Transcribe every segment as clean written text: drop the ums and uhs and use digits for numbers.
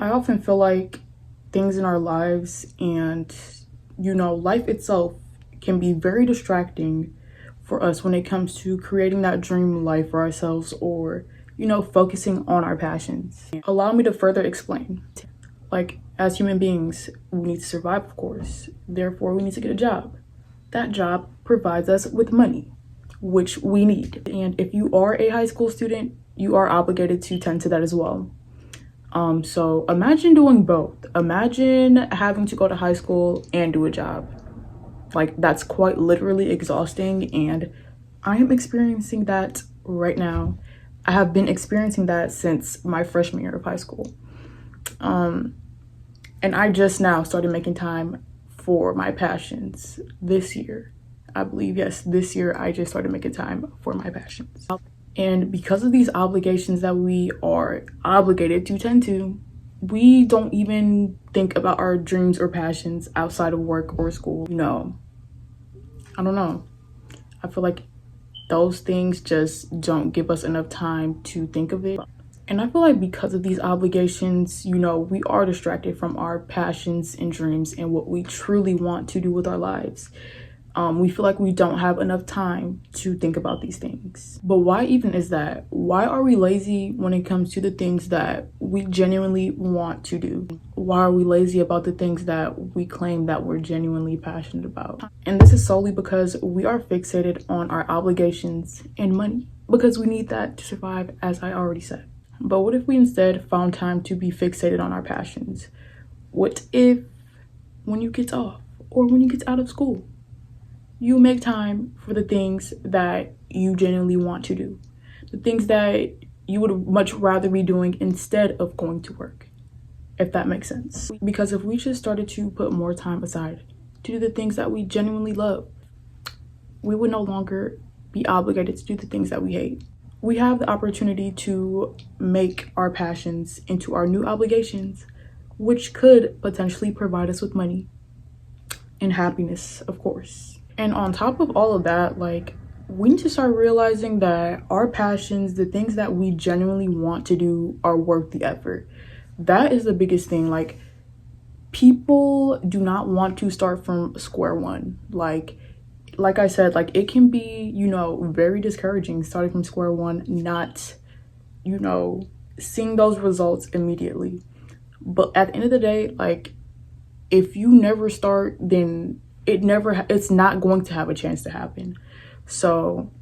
I often feel like things in our lives and, life itself can be very distracting for us when it comes to creating that dream life for ourselves or, focusing on our passions. Allow me to further explain. Like, as human beings, we need to survive, of course. Therefore, we need to get a job. That job provides us with money, which we need. And if you are a high school student, you are obligated to tend to that as well. So imagine doing both. Imagine having to go to high school and do a job. Like, that's quite literally exhausting, and I am experiencing that right now. I have been experiencing that since my freshman year of high school. And I just now started making time for my passions this year. I believe, yes, this year I just started making time for my passions. And because of these obligations that we are obligated to tend to, we don't even think about our dreams or passions outside of work or school. I don't know. I feel like those things just don't give us enough time to think of it. And I feel like because of these obligations, we are distracted from our passions and dreams and what we truly want to do with our lives. We feel like we don't have enough time to think about these things. But why even is that? Why are we lazy when it comes to the things that we genuinely want to do? Why are we lazy about the things that we claim that we're genuinely passionate about? And this is solely because we are fixated on our obligations and money, because we need that to survive, as I already said. But what if we instead found time to be fixated on our passions? What if when you get off or when you get out of school, you make time for the things that you genuinely want to do, the things that you would much rather be doing instead of going to work, if that makes sense? Because if we just started to put more time aside to do the things that we genuinely love, we would no longer be obligated to do the things that we hate. We have the opportunity to make our passions into our new obligations, which could potentially provide us with money and happiness, of course. And on top of all of that, we need to start realizing that our passions, the things that we genuinely want to do, are worth the effort. That is the biggest thing. People do not want to start from square one. Like I said, it can be, very discouraging starting from square one, not, seeing those results immediately. But at the end of the day, if you never start, then it's not going to have a chance to happen. So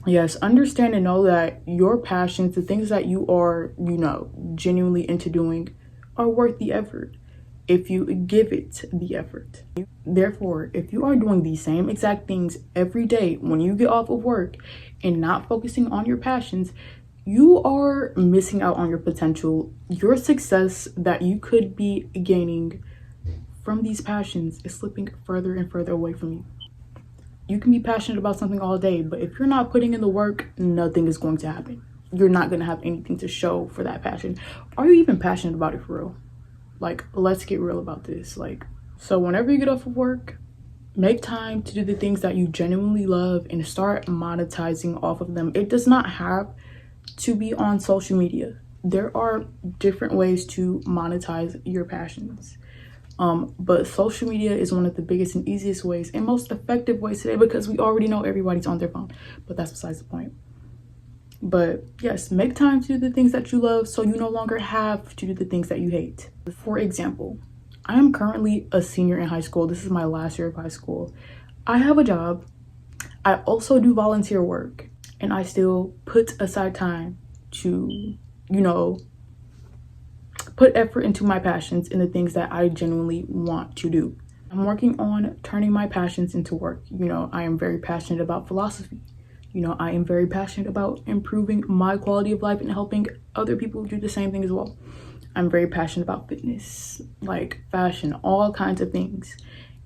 yes, understand and know that your passions, the things that you are, genuinely into doing, are worth the effort if you give it the effort. Therefore, if you are doing the same exact things every day when you get off of work and not focusing on your passions, you are missing out on your potential. Your success that you could be gaining from these passions is slipping further and further away from you. You can be passionate about something all day, but if you're not putting in the work, nothing is going to happen. You're not going to have anything to show for that passion. Are you even passionate about it for real? Let's get real about this. So whenever you get off of work, make time to do the things that you genuinely love and start monetizing off of them. It does not have to be on social media. There are different ways to monetize your passions. But social media is one of the biggest and easiest ways and most effective ways today, because we already know everybody's on their phone. But that's besides the point. But yes, make time to do the things that you love so you no longer have to do the things that you hate. For example, I am currently a senior in high school. This is my last year of high school. I have a job. I also do volunteer work, and I still put aside time to, put effort into my passions and the things that I genuinely want to do. I'm working on turning my passions into work. I am very passionate about philosophy. I am very passionate about improving my quality of life and helping other people do the same thing as well. I'm very passionate about fitness, fashion, all kinds of things.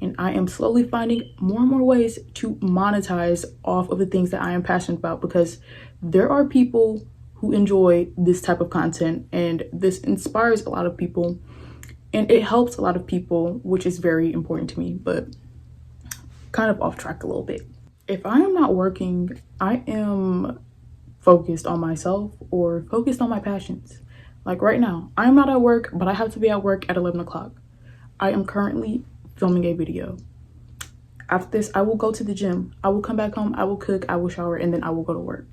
And I am slowly finding more and more ways to monetize off of the things that I am passionate about, because there are people who enjoy this type of content, and this inspires a lot of people and it helps a lot of people, which is very important to me. But kind of off track a little bit. If I am not working, I am focused on myself or focused on my passions. Like right now, I'm not at work, but I have to be at work at 11 o'clock. I am currently filming a video. After this, I will go to the gym. I will come back home, I will cook, I will shower, and then I will go to work.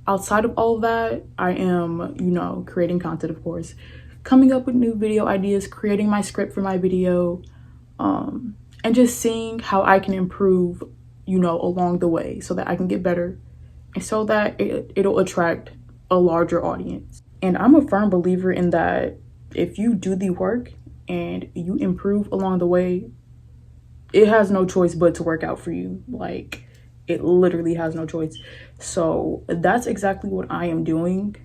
Outside of all of that, I am, you know, creating content, of course, coming up with new video ideas, creating my script for my video, and just seeing how I can improve, you know, along the way so that I can get better and so that it'll attract a larger audience. And I'm a firm believer in that if you do the work and you improve along the way, it has no choice but to work out for you. Like, it literally has no choice. So that's exactly what I am doing.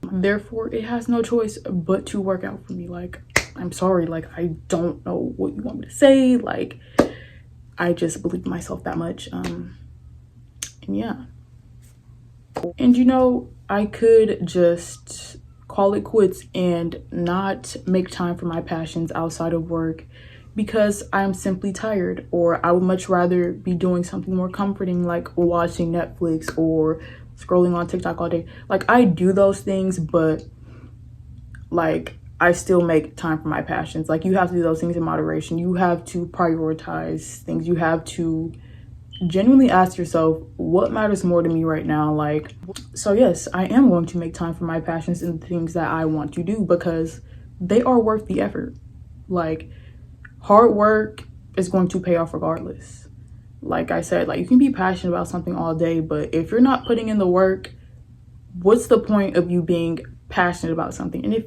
Therefore, it has no choice but to work out for me. Like, I'm sorry, like, I don't know what you want me to say. Like, I just believe in myself that much. And yeah. And you know, I could just call it quits and not make time for my passions outside of work because I'm simply tired, or I would much rather be doing something more comforting like watching Netflix or scrolling on TikTok all day. Like, I do those things, but like, I still make time for my passions. Like, you have to do those things in moderation. You have to prioritize things. You have to genuinely ask yourself, what matters more to me right now? Like, so yes, I am going to make time for my passions and the things that I want to do because they are worth the effort. Like, hard work is going to pay off regardless. Like I said, like, you can be passionate about something all day, but if you're not putting in the work, what's the point of you being passionate about something? And if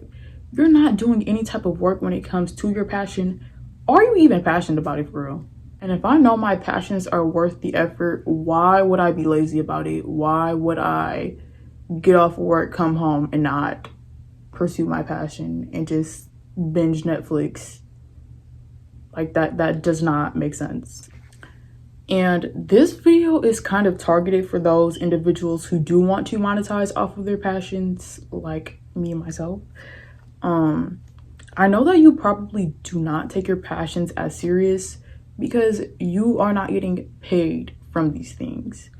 you're not doing any type of work when it comes to your passion, are you even passionate about it for real? And if I know my passions are worth the effort, why would I be lazy about it? Why would I get off work, come home, and not pursue my passion and just binge Netflix? Like, that does not make sense. And this video is kind of targeted for those individuals who do want to monetize off of their passions, like me and myself. I know that you probably do not take your passions as serious because you are not getting paid from these things.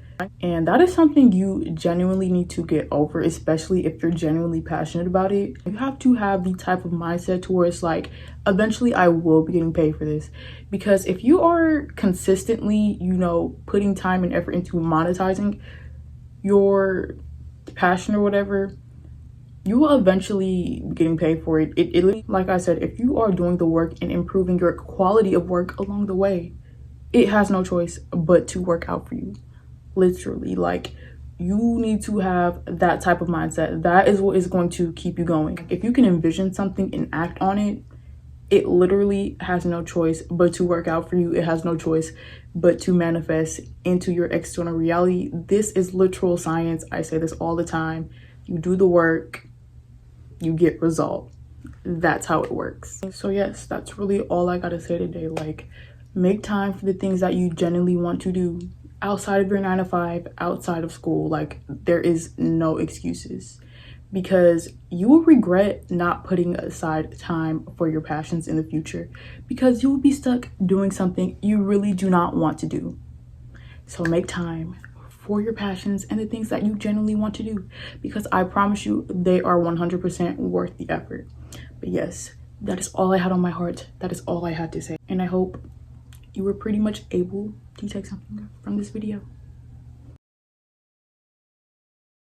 And that is something you genuinely need to get over, especially if you're genuinely passionate about it. You have to have the type of mindset to where it's like, eventually I will be getting paid for this. Because if you are consistently, you know, putting time and effort into monetizing your passion or whatever, you will eventually be getting paid for it. It like I said, if you are doing the work and improving your quality of work along the way, it has no choice but to work out for you. Literally, like, you need to have that type of mindset. That is what is going to keep you going. If you can envision something and act on it, it literally has no choice but to work out for you. It has no choice but to manifest into your external reality. This is literal science. I say this all the time. You do the work, you get result. That's how it works. So yes, that's really all I gotta say today. Like, make time for the things that you genuinely want to do outside of your 9 to 5, outside of school. Like, there is no excuses, because you will regret not putting aside time for your passions in the future, because you will be stuck doing something you really do not want to do. So make time for your passions and the things that you genuinely want to do, because I promise you they are 100% worth the effort. But yes, that is all I had on my heart. That is all I had to say, and I hope you were pretty much able to take something from this video.